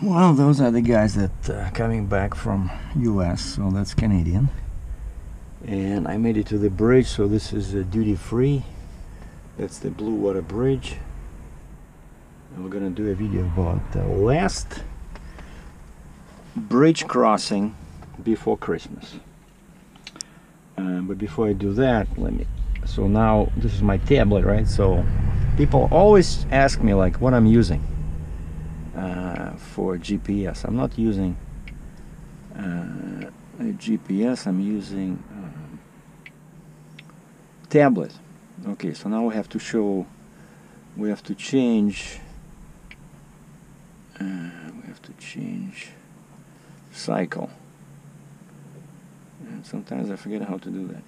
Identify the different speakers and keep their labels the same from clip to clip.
Speaker 1: Well, those are the guys that coming back from US, so that's Canadian. And I made it to the bridge, so this is duty free. That's the Blue Water Bridge. And we're gonna do a video about the last bridge crossing before Christmas. But before I do that, so now this is my tablet, right? So people always ask me like what I'm using for GPS. I'm not using a GPS, I'm using tablet. Okay, so now we have to change cycle, and sometimes I forget how to do that.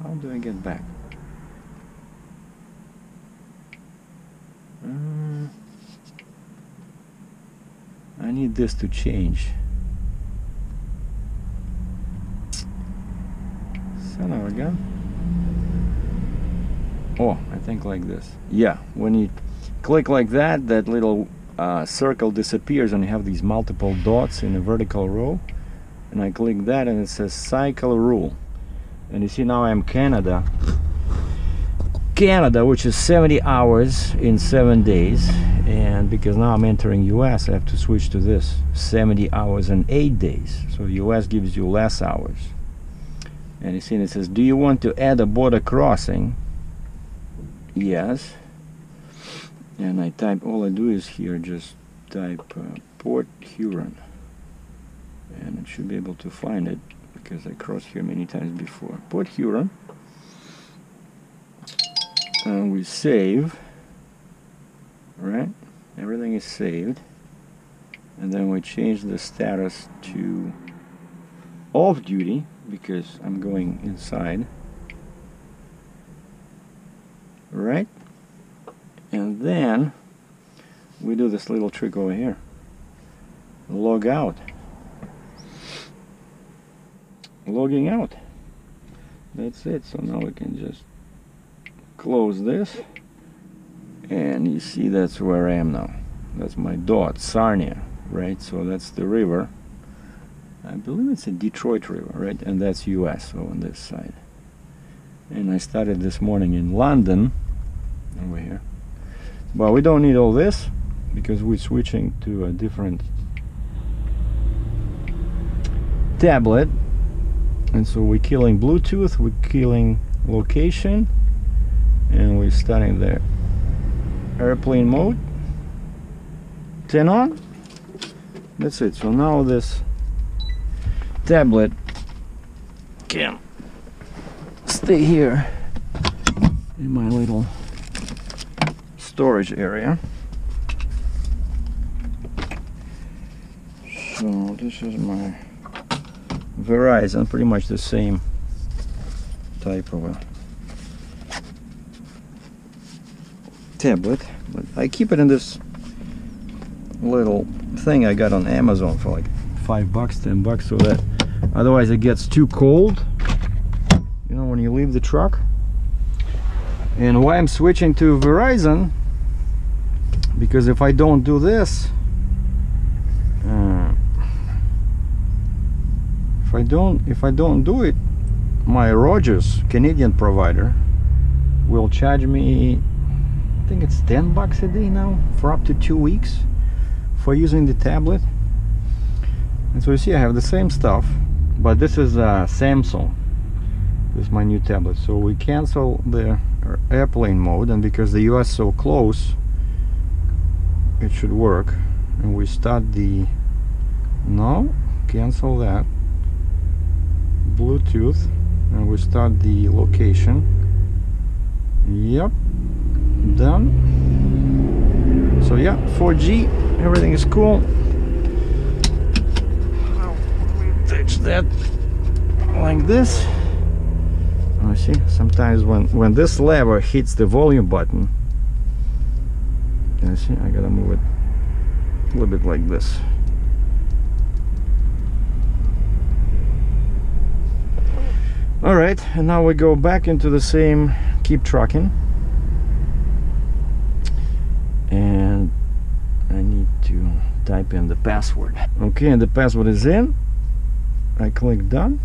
Speaker 1: How do I get back? I need this to change. Son of a gun. Oh, I think like this. Yeah, when you click like that, that little circle disappears and you have these multiple dots in a vertical row. And I click that and it says cycle rule. And you see now I'm Canada, which is 70 hours in 7 days. And because now I'm entering US, I have to switch to this 70 hours and 8 days. So US gives you less hours. And you see it says, do you want to add a border crossing? Yes. And I type, all I do is here just type Port Huron, and it should be able to find it because I crossed here many times before. Port Huron, and we save, right? Everything is saved, and then we change the status to off duty because I'm going inside, right? And then we do this little trick over here, log out, logging out. That's it. So now we can just close this, and you see that's where I am now. That's my dot, Sarnia, right? So that's the river. I believe it's a Detroit River, right? And that's US, so on this side. And I started this morning in London, over here. But we don't need all this because we're switching to a different tablet. And so we're killing Bluetooth, we're killing location, and we're starting there. Airplane mode. 10 on. That's it. So now this tablet can stay here in my little storage area. So this is my Verizon, pretty much the same type of a tablet, but I keep it in this little thing I got on Amazon for like $5, $10, so that otherwise it gets too cold, you know, when you leave the truck. And why I'm switching to Verizon, because if I don't do this, if I don't do it, my Rogers Canadian provider will charge me, I think it's $10 a day now for up to 2 weeks for using the tablet. And so you see I have the same stuff, but this is Samsung. This is my new tablet. So we cancel the airplane mode, and because the US is so close, it should work. And we start the, no, cancel that, Bluetooth, and we start the location. Yep, done. So yeah, 4G, everything is cool. Touch that like this. I see sometimes when this lever hits the volume button, you see I gotta move it a little bit like this. All right, and now we go back into the same, keep trucking, and I need to type in the password. Okay, and the password is in. I click done.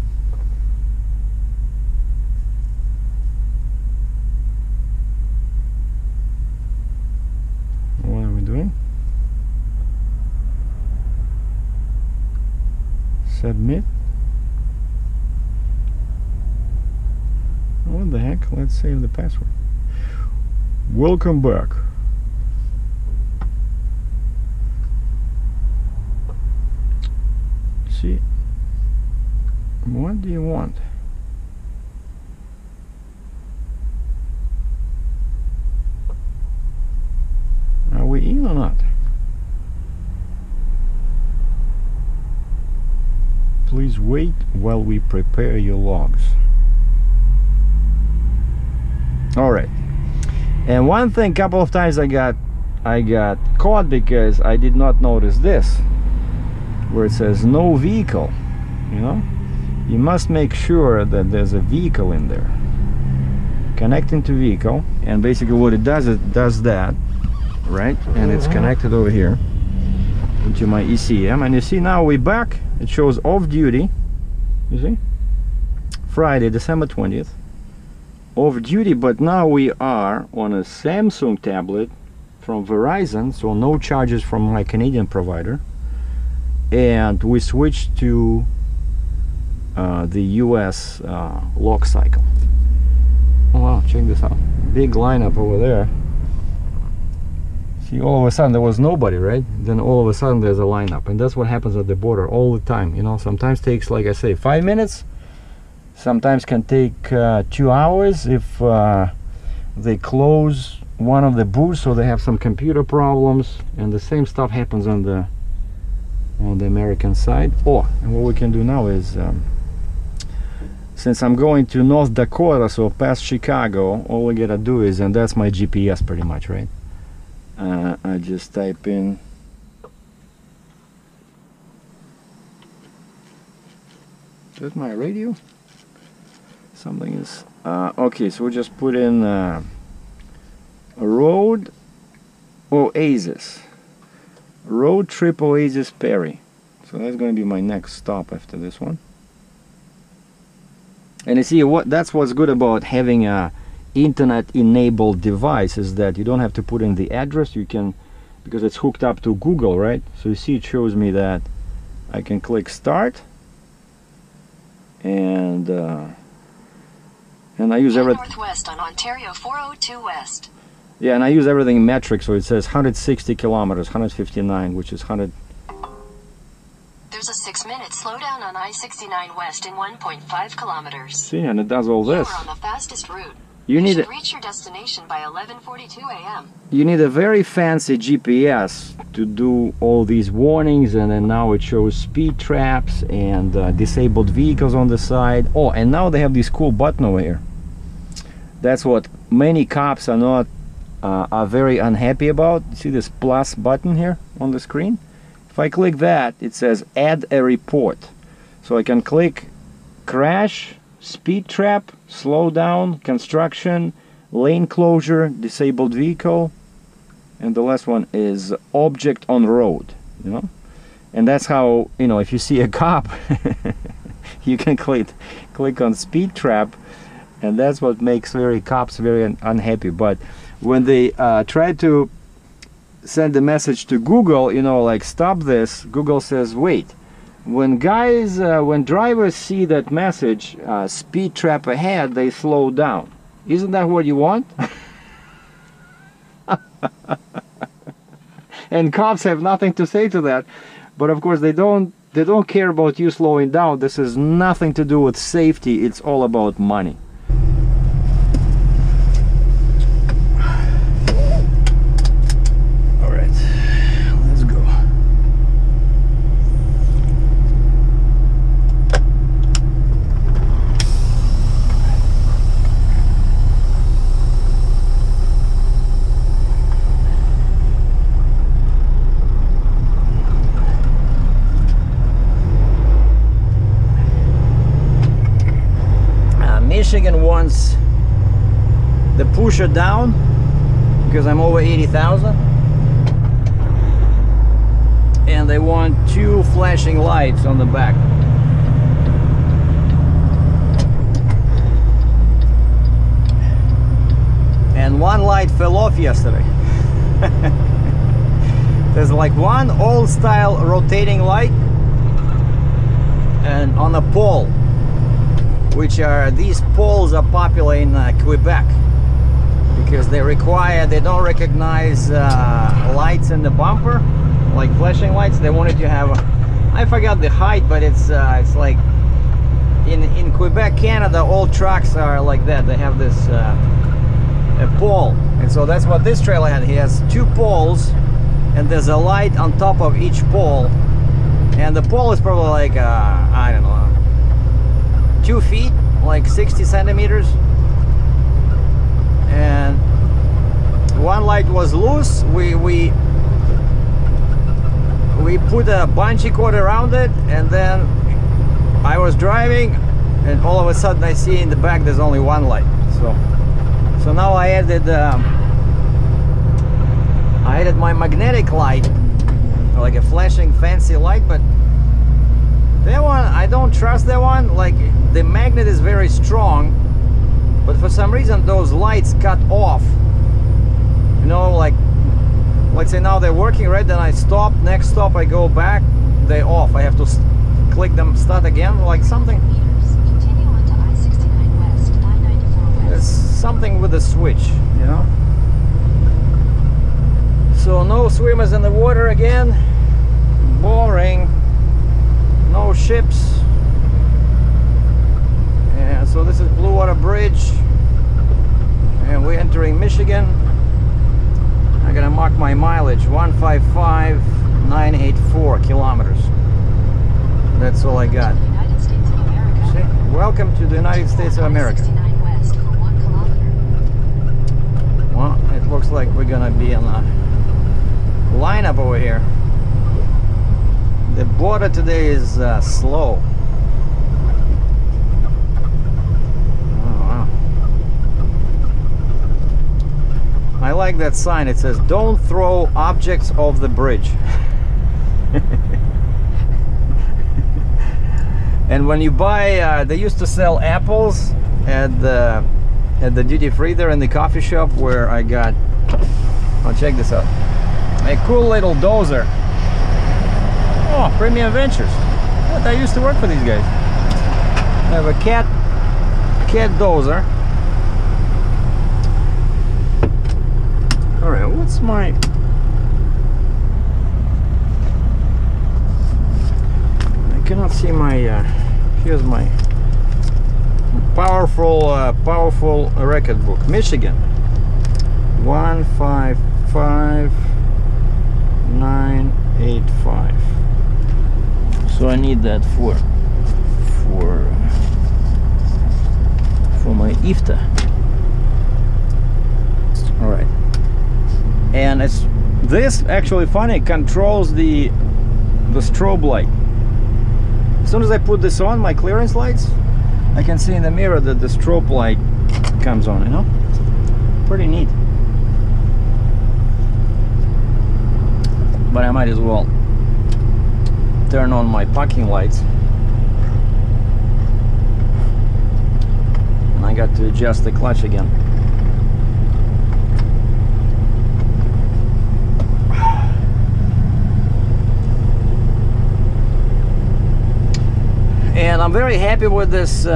Speaker 1: What are we doing? Submit. What the heck? Let's save the password. Welcome back. See, what do you want? Are we in or not? Please wait while we prepare your logs. All right. And one thing, couple of times I got caught because I did not notice this, where it says no vehicle. You know, you must make sure that there's a vehicle in there. Connecting to vehicle, and basically what it does that, right? And it's connected over here into my ECM, and you see now we're back. It shows off duty. You see, Friday, December 20th. Off duty, but now we are on a Samsung tablet from Verizon, so no charges from my Canadian provider, and we switched to the US log cycle. Oh wow, check this out, big lineup over there. See, all of a sudden there was nobody, right? Then all of a sudden there's a lineup, and that's what happens at the border all the time. You know, sometimes takes, like I say, 5 minutes. Sometimes can take 2 hours if they close one of the booths or they have some computer problems, and the same stuff happens on the American side. Oh, and what we can do now is, since I'm going to North Dakota, so past Chicago, all we gotta do is, and that's my GPS pretty much, right? I just type in is that my radio? Something is okay, so we just put in a road Oasis, road trip Oasis Perry. So that's going to be my next stop after this one. And you see, that's what's good about having a internet enabled device, is that you don't have to put in the address. You can, because it's hooked up to Google, right? So you see, it shows me that I can click start, and I use everything
Speaker 2: northwest on Ontario 402 West.
Speaker 1: Yeah, and I use everything metric, so it says 160 kilometers, 159, which is 100.
Speaker 2: There's a 6-minute slowdown on I-69 West in 1.5 kilometers.
Speaker 1: See, and it does all this.
Speaker 2: You are on the fastest route.
Speaker 1: You need
Speaker 2: should reach your destination by 11:42 a.m.
Speaker 1: You need a very fancy GPS to do all these warnings, and then now it shows speed traps and disabled vehicles on the side. Oh, and now they have this cool button over here. That's what many cops are very unhappy about. See this plus button here on the screen? If I click that, it says add a report. So I can click crash, speed trap, slow down, construction, lane closure, disabled vehicle, and the last one is object on road, you know. And that's how, you know, if you see a cop you can click on speed trap, and that's what makes cops very unhappy. But when they try to send a message to Google, you know, like stop this, Google says wait. When drivers see that message, speed trap ahead, they slow down. Isn't that what you want? And cops have nothing to say to that. But of course they don't care about you slowing down. This has nothing to do with safety. It's all about money. All right, let's go. Michigan wants the pusher down because I'm over 80,000, and flashing lights on the back. And one light fell off yesterday. There's like one old style rotating light and on a pole, which are, these poles are popular in Quebec because they don't recognize lights in the bumper, like flashing lights. They wanted to have I forgot the height, but it's like in Quebec, Canada, all trucks are like that. They have this a pole, and so that's what this trailer had. He has two poles, and there's a light on top of each pole, and the pole is probably like I don't know, 2 feet, like 60 centimeters, and one light was loose. We put a bungee cord around it, and then I was driving, and all of a sudden I see in the back there's only one light. So now I added my magnetic light, like a flashing fancy light, but that one, I don't trust that one. Like, the magnet is very strong, but for some reason those lights cut off. You know, like, let's say now they're working, right? Then I stop, next stop I go back, they're off. I have to click them, start again, like something.
Speaker 2: Continue on to I-69 West, I-94 West.
Speaker 1: There's something with the switch, you know? So no swimmers in the water again. Boring. No ships. And so this is Blue Water Bridge, and we're entering Michigan. I'm gonna mark my mileage, 155,984 kilometers. That's all I got.
Speaker 2: United States of America.
Speaker 1: See? Welcome to the United States of America.
Speaker 2: I-69 West for 1 kilometer.
Speaker 1: Well, it looks like we're gonna be in a lineup over here. The border today is slow. Oh, wow. I like that sign. It says, "Don't throw objects off the bridge." And when you buy, they used to sell apples at the duty-free there in the coffee shop where I got, oh, check this out, a cool little dozer. Oh, Premium Ventures. What, I used to work for these guys. I have a cat dozer. All right, what's my? I cannot see my. Here's my powerful record book. Michigan. 155,985. So I need that for my IFTA. All right, and it's this actually funny, controls the strobe light. As soon as I put this on, my clearance lights, I can see in the mirror that the strobe light comes on, you know? Pretty neat. But I might as well turn on my parking lights. And I got to adjust the clutch again. And I'm very happy with this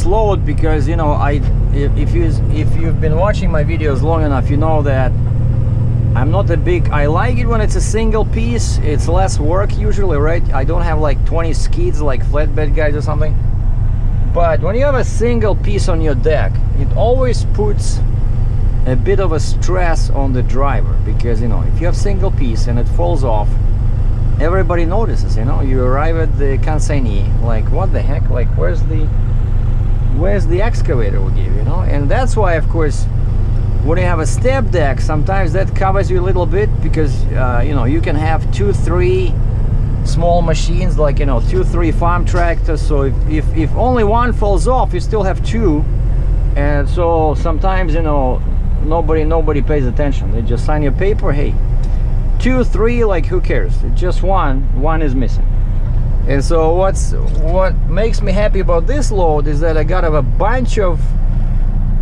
Speaker 1: load, because, you know, if you've been watching my videos long enough, you know that I'm not a big, I like it when it's a single piece. It's less work usually, right? I don't have like 20 skids like flatbed guys or something. But when you have a single piece on your deck, it always puts a bit of a stress on the driver, because, you know, if you have single piece and it falls off, everybody notices, you know. You arrive at the consignee, like, what the heck, like, where's the excavator we give, you know? And that's why, of course, when you have a step deck, sometimes that covers you a little bit, because you know, you can have 2-3 small machines, like, you know, 2-3 farm tractors. So if only one falls off, you still have 2, and so sometimes, you know, nobody pays attention. They just sign your paper, hey, 2, 3, like who cares? Just one is missing. And so what makes me happy about this load is that I got a bunch of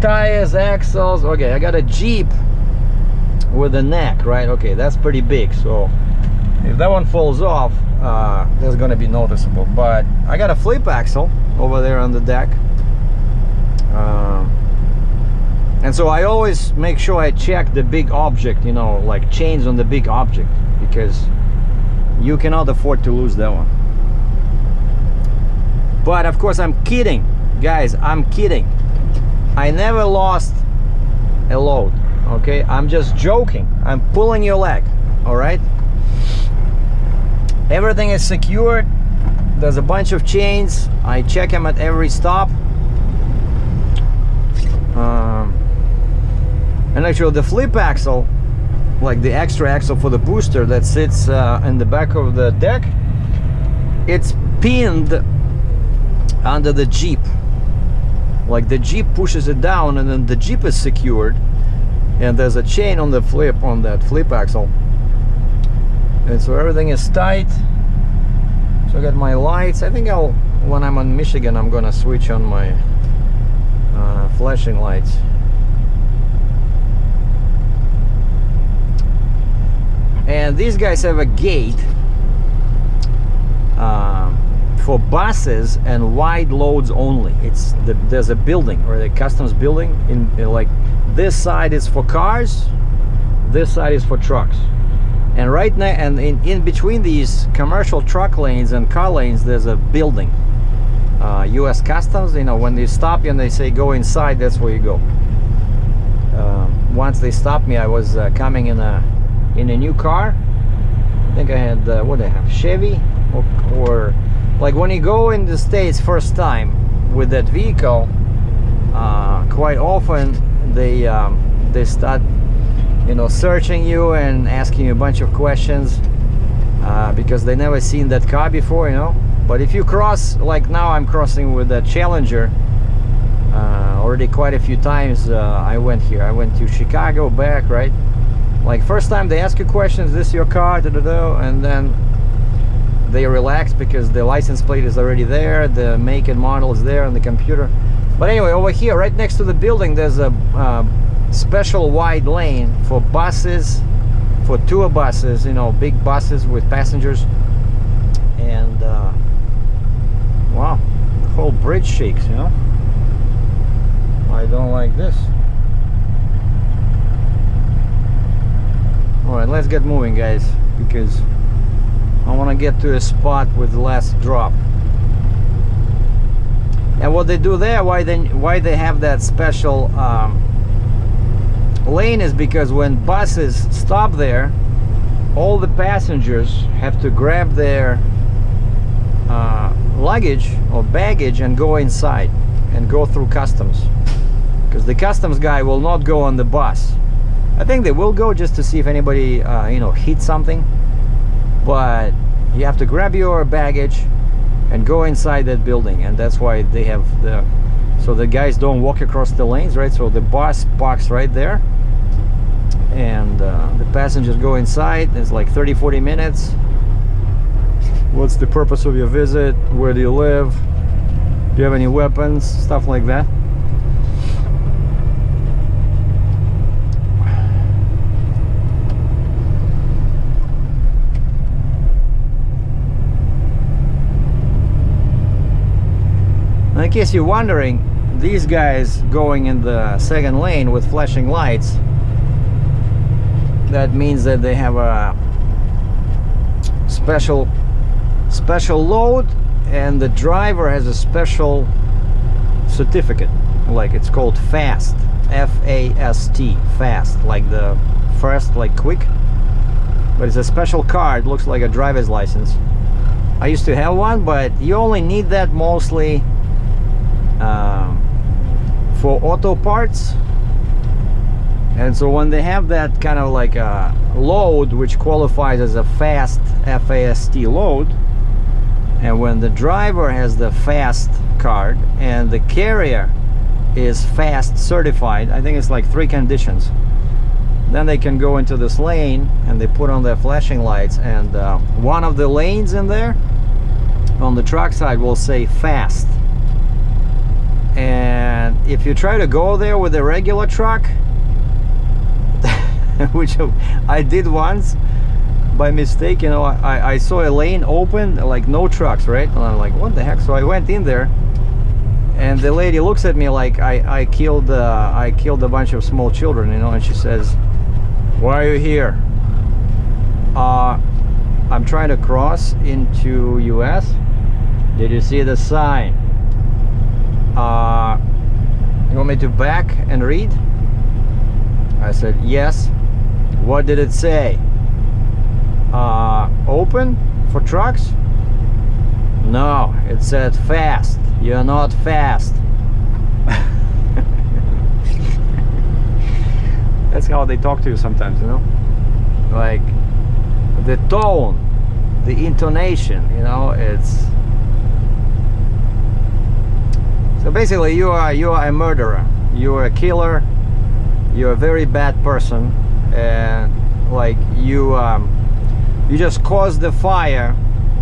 Speaker 1: tires, axles. Okay, I got a Jeep with a neck, right? Okay, that's pretty big, so if that one falls off, that's gonna be noticeable. But I got a flip axle over there on the deck, and so I always make sure I check the big object, you know, like chains on the big object, because you cannot afford to lose that one. But of course I'm kidding, guys, I'm kidding. I never lost a load, okay? I'm just joking. I'm pulling your leg, all right? Everything is secured. There's a bunch of chains. I check them at every stop. And actually the flip axle, like the extra axle for the booster that sits in the back of the deck, it's pinned under the Jeep. Like the Jeep pushes it down, and then the Jeep is secured, and there's a chain on the flip, on that flip axle, and so everything is tight. So I got my lights. I think when I'm on Michigan, I'm gonna switch on my flashing lights. And these guys have a gate for buses and wide loads only. There's a building, or a customs building, in like this side is for cars, this side is for trucks. And right now, and in between these commercial truck lanes and car lanes, there's a building. US Customs, you know, when they stop you and they say go inside, that's where you go. Once they stopped me, I was coming in a new car. I think I had what do I have, Chevy, or like when you go in the States first time with that vehicle, quite often they start, you know, searching you and asking you a bunch of questions because they never seen that car before, you know. But if you cross, like now I'm crossing with a Challenger, already quite a few times. I went here, I went to Chicago, back, right? Like first time they ask you questions, is this your car, and then they relax because the license plate is already there, the make and model is there on the computer. But anyway, over here right next to the building, there's a special wide lane for buses, for tour buses, you know, big buses with passengers. And wow, the whole bridge shakes, you know. I don't like this. Alright, let's get moving, guys, because I want to get to a spot with the last drop. And what they do there, why they have that special lane, is because when buses stop there, all the passengers have to grab their luggage or baggage and go inside and go through customs, because the customs guy will not go on the bus. I think they will go just to see if anybody you know, hit something, but you have to grab your baggage and go inside that building. And that's why they have so the guys don't walk across the lanes, right? So the bus parks right there, and the passengers go inside. It's like 30-40 minutes. What's the purpose of your visit? Where do you live? Do you have any weapons? Stuff like that. In case you're wondering, these guys going in the second lane with flashing lights, that means that they have a special load, and the driver has a special certificate, like it's called FAST, F-A-S-T, FAST, like the first, like quick, but it's a special card, looks like a driver's license. I used to have one, but you only need that mostly for auto parts. And so when they have that kind of like a load which qualifies as a fast, F-A-S-T load, and when the driver has the fast card and the carrier is fast certified, I think it's like 3 conditions. then they can go into this lane and they put on their flashing lights, and one of the lanes in there on the truck side will say fast. And if you try to go there with a regular truck, which I did once by mistake, you know, I saw a lane open, like no trucks, right? And I'm like, what the heck? So I went in there, and the lady looks at me like I killed a bunch of small children, you know, and she says, why are you here? I'm trying to cross into US. Did you see the sign? You want me to back and read? I said, yes. What did it say? Open for trucks? No, it said fast. You're not fast. That's how they talk to you sometimes, you know? Like the tone, the intonation, you know, it's... So basically you are a murderer, you're a killer, you're a very bad person, and like you just caused the fire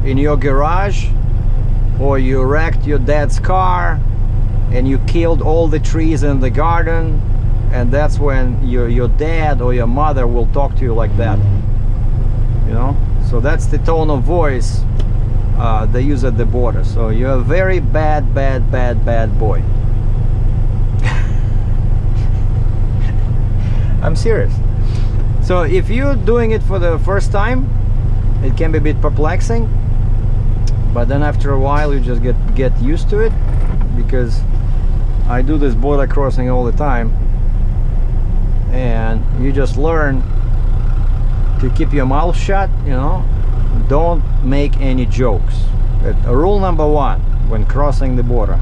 Speaker 1: in your garage, or you wrecked your dad's car and you killed all the trees in the garden, and that's when your dad or your mother will talk to you like that, you know? So that's the tone of voice they use at the border. So you're a very bad boy. I'm serious. So if you're doing it for the first time, it can be a bit perplexing, but then after a while you just get used to it, because I do this border crossing all the time, and you just learn to keep your mouth shut, you know. Don't make any jokes. Rule number one when crossing the border: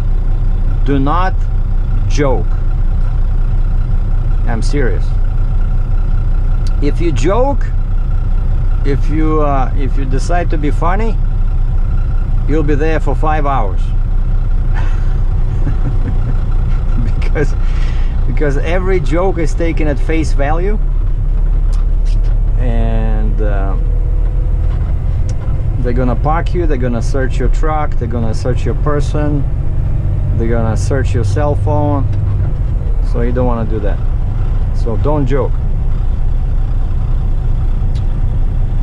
Speaker 1: do not joke. I'm serious. If you joke, if you decide to be funny, you'll be there for 5 hours. because every joke is taken at face value, and they're gonna park you, they're gonna search your truck, they're gonna search your person, they're gonna search your cell phone. So you don't want to do that. So don't joke.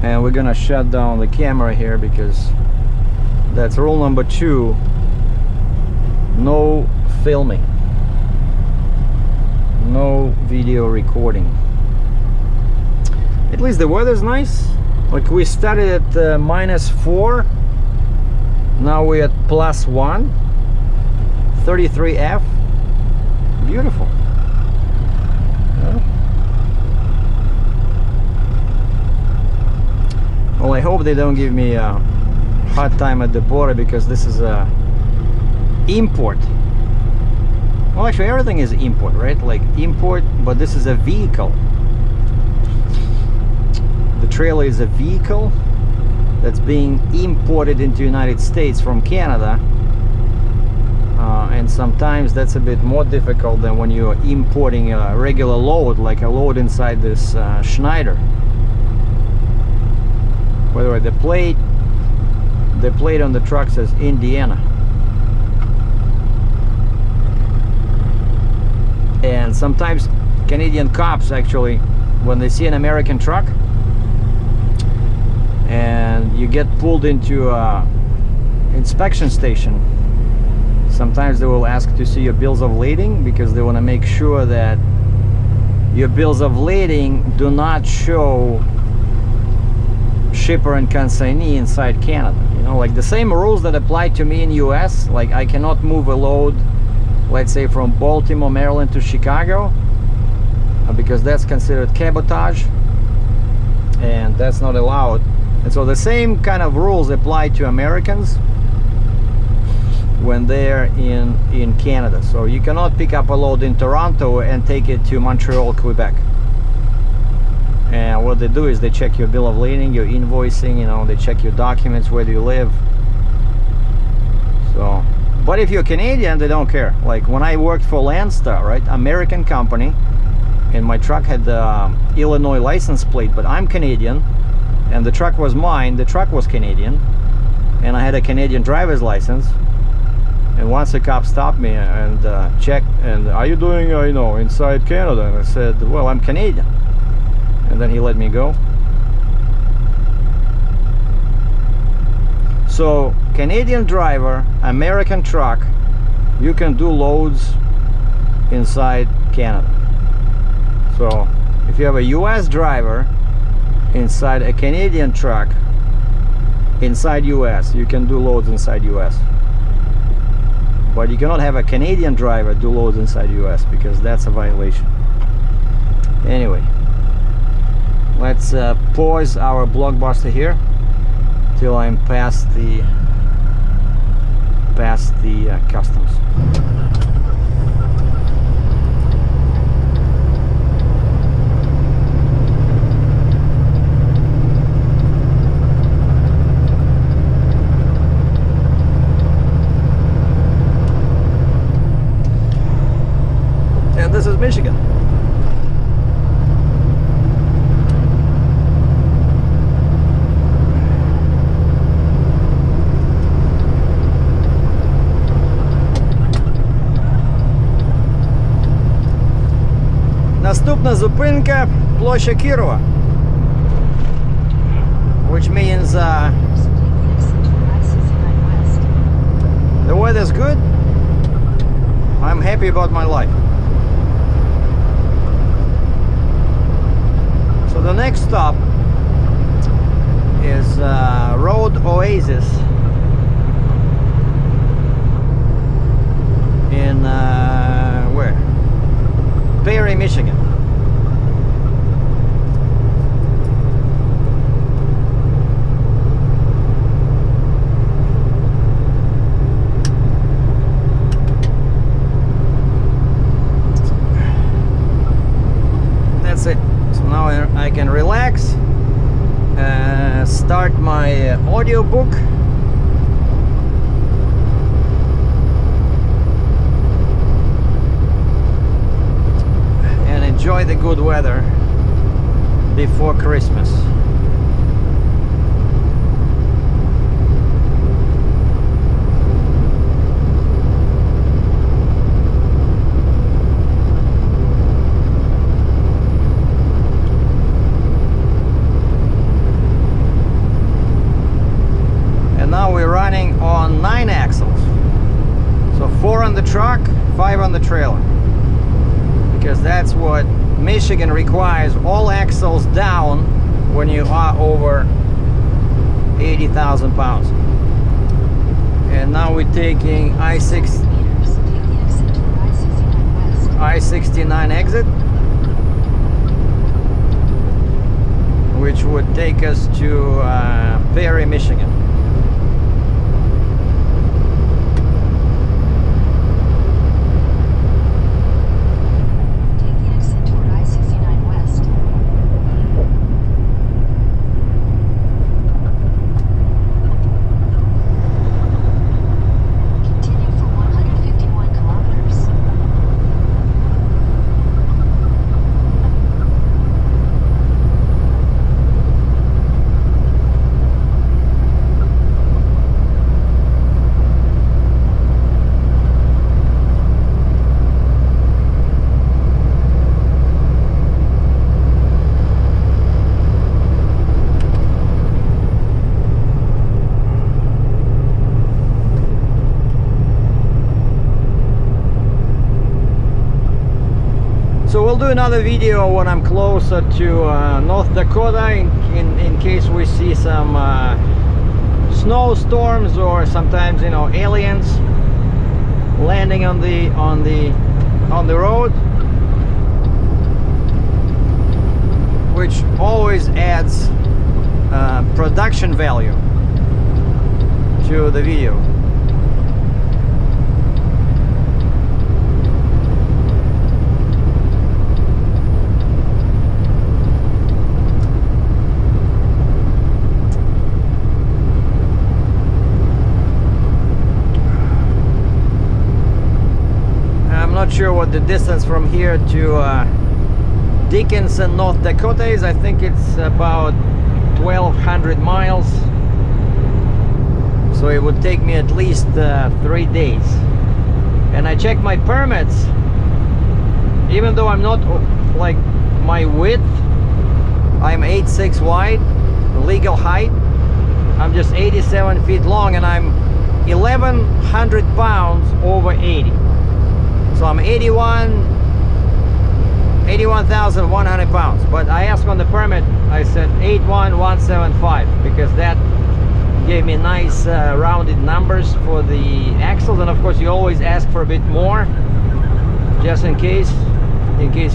Speaker 1: And we're gonna shut down the camera here, because that's rule number 2: no filming, no video recording. At least the weather's nice. Like, we started at -4, now we're at +1, 33F. Beautiful. Yeah. Well, I hope they don't give me a hard time at the border, because this is a import. Well, actually everything is import, right? Like import, but this is a vehicle. The trailer is a vehicle that's being imported into the United States from Canada, and sometimes that's a bit more difficult than when you're importing a regular load, like a load inside this Schneider. By the way, the plate on the truck says Indiana. And sometimes Canadian cops, actually, when they see an American truck and you get pulled into a inspection station, sometimes they will ask to see your bills of lading, because they want to make sure that your bills of lading do not show shipper and consignee inside Canada. You know, like the same rules that apply to me in US. Like, I cannot move a load, let's say from Baltimore, Maryland to Chicago, because that's considered cabotage, and that's not allowed. And so the same kind of rules apply to Americans when they're in Canada. So you cannot pick up a load in Toronto and take it to Montreal, Quebec. And what they do is they check your bill of lading, your invoicing, you know, they check your documents, where do you live. So, but if you're Canadian, they don't care. Like when I worked for Landstar, right, American company, and my truck had the Illinois license plate, but I'm Canadian, and the truck was mine. The truck was Canadian, and I had a Canadian driver's license. And once a cop stopped me and checked, and are you doing, you know, inside Canada? And I said, well, I'm Canadian. And then he let me go. So, Canadian driver, American truck, you can do loads inside Canada. So, if you have a US driver inside a Canadian truck, inside US, you can do loads inside US. But you cannot have a Canadian driver do loads inside US, because that's a violation. Anyway, let's pause our blockbuster here till I'm past the customs. And this is Michigan. Наступна зупинка площа Кірова, which means the weather's good. I'm happy about my life. So the next stop is Road Oasis in where? Perry, Michigan. That's it. So now I can relax, start my audiobook. Enjoy the good weather before Christmas. And now we're running on 9 axles. So 4 on the truck, 5 on the trailer. Because that's what Michigan requires, all axles down when you are over 80,000 pounds. And now we're taking I-69 exit, which would take us to Perry, Michigan. So we'll do another video when I'm closer to North Dakota in case we see some snowstorms, or sometimes, you know, aliens landing on the road, which always adds production value to the video. Not sure what the distance from here to Dickinson, North Dakota is. I think it's about 1,200 miles. So it would take me at least 3 days. And I checked my permits. Even though I'm not like my width, I'm 8'6" wide, legal height. I'm just 87 feet long, and I'm 1,100 pounds over 80. So I'm 81,100 pounds. But I asked on the permit, I said 81,175, because that gave me nice rounded numbers for the axles. And of course you always ask for a bit more, just in case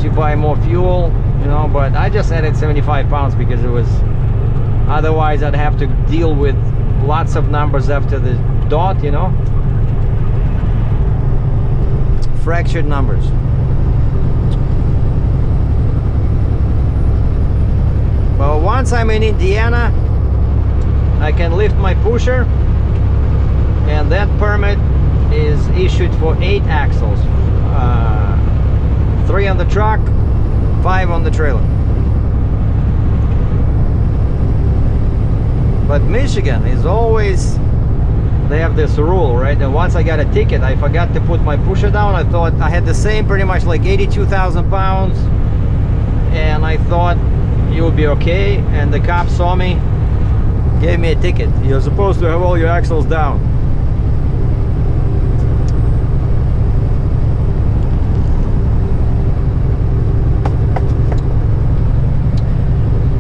Speaker 1: you buy more fuel, you know. But I just added 75 pounds because it was, otherwise I'd have to deal with lots of numbers after the dot, you know. Fractured numbers. Well, once I'm in Indiana, I can lift my pusher, and that permit is issued for 8 axles. 3 on the truck, 5 on the trailer. But Michigan is always, they have this rule, right? And once I got a ticket, I forgot to put my pusher down. I thought I had the same, pretty much like 82,000 pounds, and I thought it would be okay. And the cop saw me, gave me a ticket. You're supposed to have all your axles down.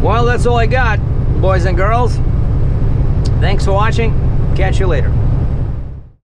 Speaker 1: Well, that's all I got, boys and girls. Thanks for watching. Catch you later.